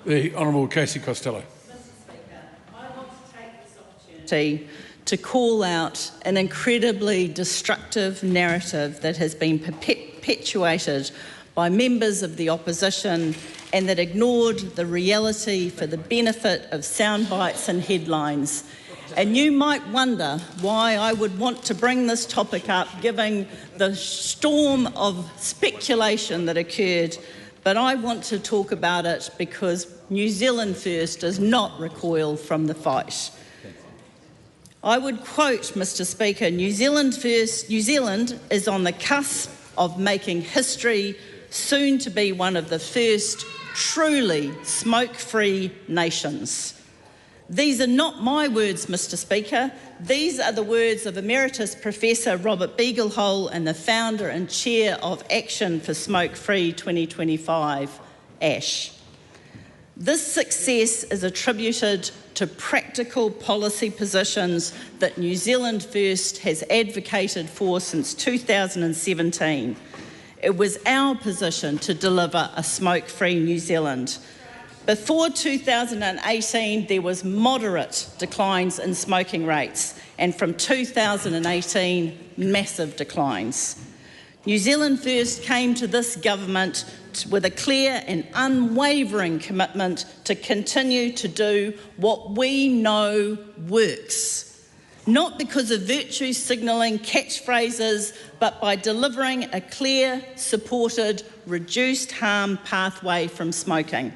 The Honourable Casey Costello. Mr. Speaker, I want to take this opportunity to call out an incredibly destructive narrative that has been perpetuated by members of the opposition and that ignored the reality for the benefit of sound bites and headlines. And you might wonder why I would want to bring this topic up, given the storm of speculation that occurred, but I want to talk about it because New Zealand First does not recoil from the fight. I would quote, Mr. Speaker, New Zealand is on the cusp of making history, soon to be one of the first truly smoke-free nations. These are not my words, Mr. Speaker. These are the words of Emeritus Professor Robert Beaglehole and the founder and chair of Action for Smoke Free 2025, ASH. This success is attributed to practical policy positions that New Zealand First has advocated for since 2017. It was our position to deliver a smoke-free New Zealand. Before 2018, there was moderate declines in smoking rates, and from 2018, massive declines. New Zealand First came to this government with a clear and unwavering commitment to continue to do what we know works, not because of virtue signalling catchphrases, but by delivering a clear, supported, reduced harm pathway from smoking.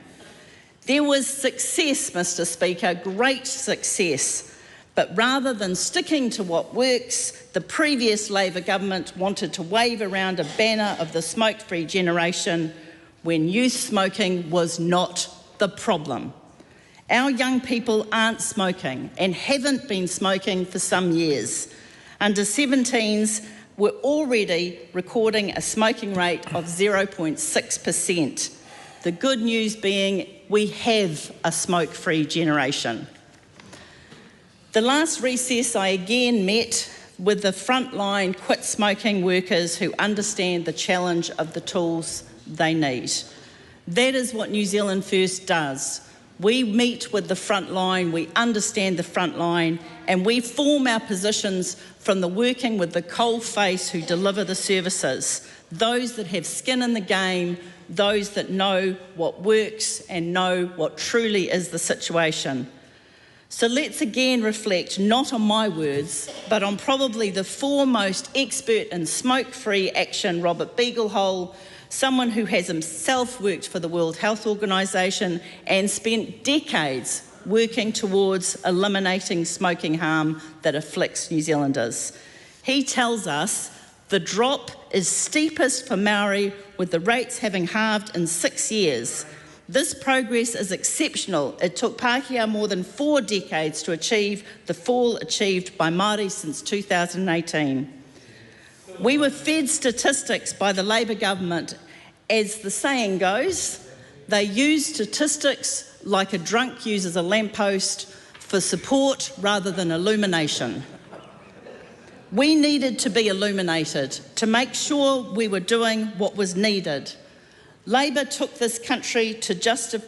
There was success, Mr. Speaker, great success. But rather than sticking to what works, the previous Labor government wanted to wave around a banner of the smoke-free generation when youth smoking was not the problem. Our young people aren't smoking and haven't been smoking for some years. Under 17s, we're already recording a smoking rate of 0.6%. The good news being we have a smoke-free generation. The last recess, I again met with the frontline quit smoking workers who understand the challenge of the tools they need. That is what New Zealand First does. We meet with the front line, we understand the front line, and we form our positions from the working with the coalface who deliver the services, those that have skin in the game, those that know what works and know what truly is the situation. So let's again reflect not on my words, but on probably the foremost expert in smoke-free action, Robert Beaglehole, someone who has himself worked for the World Health Organization and spent decades working towards eliminating smoking harm that afflicts New Zealanders. He tells us the drop is steepest for Maori, with the rates having halved in 6 years. This progress is exceptional. It took Pākehā more than 4 decades to achieve the fall achieved by Māori since 2018. We were fed statistics by the Labor government. As the saying goes, they use statistics like a drunk uses a lamppost for support rather than illumination. We needed to be illuminated to make sure we were doing what was needed. Labor told this country to justify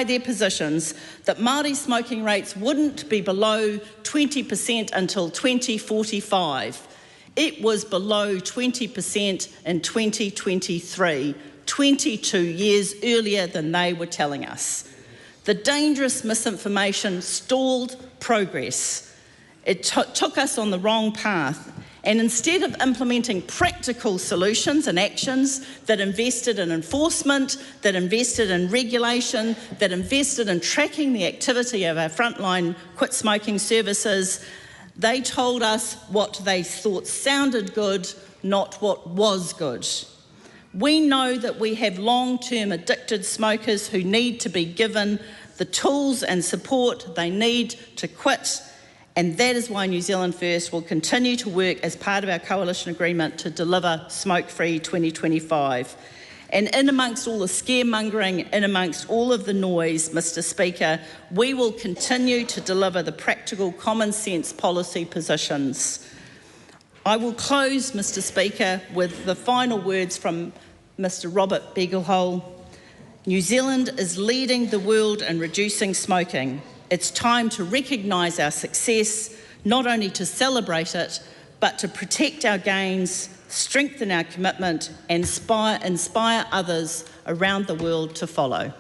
their positions that Māori smoking rates wouldn't be below 20% until 2045. It was below 20% in 2023, 22 years earlier than they were telling us. The dangerous misinformation stalled progress. It took us on the wrong path. And instead of implementing practical solutions and actions that invested in enforcement, that invested in regulation, that invested in tracking the activity of our frontline quit smoking services, they told us what they thought sounded good, not what was good. We know that we have long-term addicted smokers who need to be given the tools and support they need to quit. And that is why New Zealand First will continue to work as part of our coalition agreement to deliver smoke-free 2025. And in amongst all the scaremongering, in amongst all of the noise, Mr. Speaker, we will continue to deliver the practical common sense policy positions. I will close, Mr. Speaker, with the final words from Mr. Robert Beaglehole. New Zealand is leading the world in reducing smoking. It's time to recognise our success, not only to celebrate it, but to protect our gains, strengthen our commitment and inspire others around the world to follow.